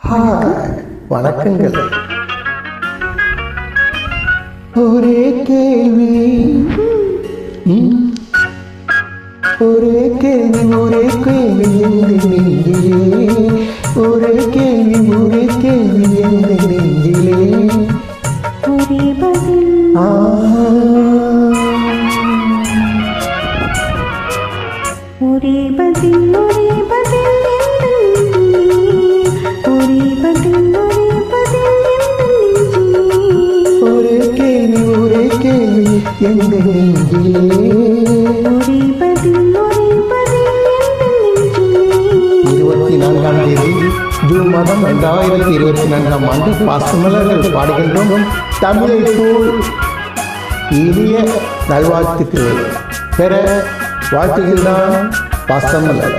வணக்கங்கள். ஒரே கேள்வி ஒரே கேள்வி ஒரே கேள்வி எந்த நெஞ்சிலே, ஒரே கேள்வி ஒரே கேள்வி எந்த நெஞ்சிலே, ஒரே பதில் ஒரே பதில் ஒரே பதில் ஒரே பதில் ஒரே பதில் ஒரே கேள்வி ஒரே கேள்வி எந்த நெஞ்சிலே, ஒரே பதில் ஒரே பதில் 24ஆம் தேதி ஜூன் மாதம் 2024ஆம் ஆண்டு பாசமலர்கள் பாடுகின்றோம். தமிழை போல் இனிய நல்வாழ்த்துக்கள் பெற வாழ்த்துகின்றான் பாசமலர்.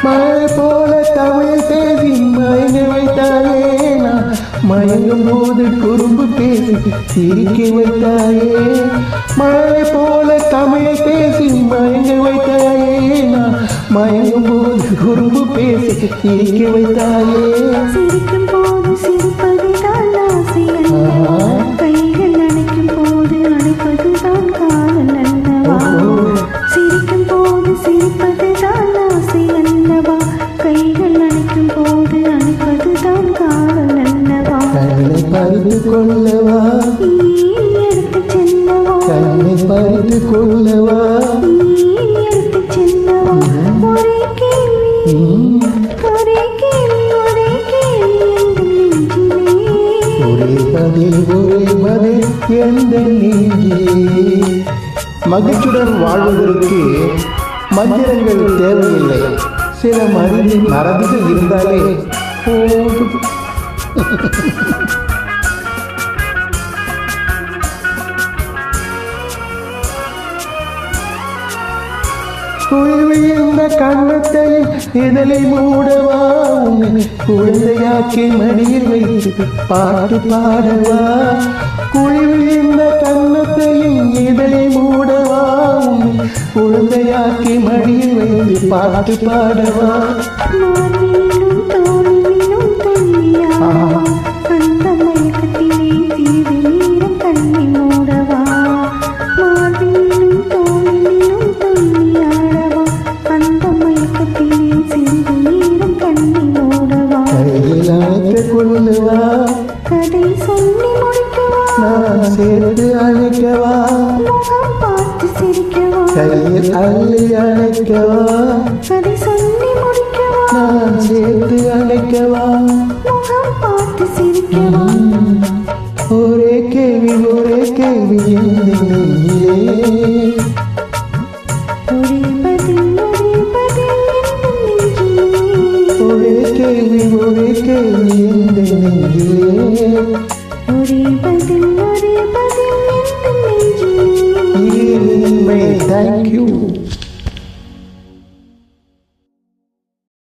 மழை போல தமிழ் பேசி மயங்க வைத்தாயே, நான் மயங்கும் போது குறும்பு பேசி சிரிக்க வைத்தாயே. மழை போல தமிழ் பேசி மயங்க வைத்தாயே, நான் மயங்கும் போது குறும்பு பேசி சிரிக்க வைத்தாயே. சிரிக்கும் போது சிரிப்பது தான் ஆசை அல்லவா, கைகள் அணைக்கும் போது அணைப்பது தான் காதல் அல்லவா. சிரிக்கும் போது சிரிப்பது தான் ஆசை அல்லவா, கைகள் அணைக்கும் போது அணைப்பது தான் காதல் அல்லவா. கண்ணை பறித்து கொள்ளவா, எடுத்து செல்லவா, கண்ணை பறித்து கொள்ளவா, எடுத்து செல்லவா. ஒரே கேள்வி ஒரே கேள்வி ஒரே கேள்வி எங்கள் நெஞ்சிலே, ஒரே பதில் எந்த நெஞ்சிலே. மகிழ்ச்சியுடன் வாழ்வதற்கு மந்திரங்கள் தேவையில்லை, சில மரபுகள் இருந்தாலே போதும். குயில் இந்த கண்ணத்தை இதழை மூடவா, உன்னை குழந்தையாக்கி மடியில் வைத்து பாட்டு பாடவா. குயில் இந்த கண்ணத்தையும் இதழை மூடவா, உன்னை குழந்தையாக்கி மடியில் வைத்து பாட்டு பாடவா. மார்பிலும் தோளிலும் துள்ளியாடவா, அந்த மயக்கத்திலே சிறிது நேரம் கண்ணை மூடவா. மார்பிலும் தோளிலும் துள்ளியாடவா, அந்த மயக்கத்திலே சிறிது நேரம் கண்ணை மூடவா. கையில் அழைக்க கொள்ளவா, கதை சொல்லி முடிக்கவா, நான் சேர்த்து அழைக்கவா, முகம் பார்த்து சிரிக்கவா. கையில் அள்ளி அழைக்கவா, கதை சொல்லி முடிக்கவா, நான் சேர்த்து அழைக்கவா. முகம் பார்த்து சிரிக்கவா. ஒரே கேள்வி எந்த நெஞ்சிலே,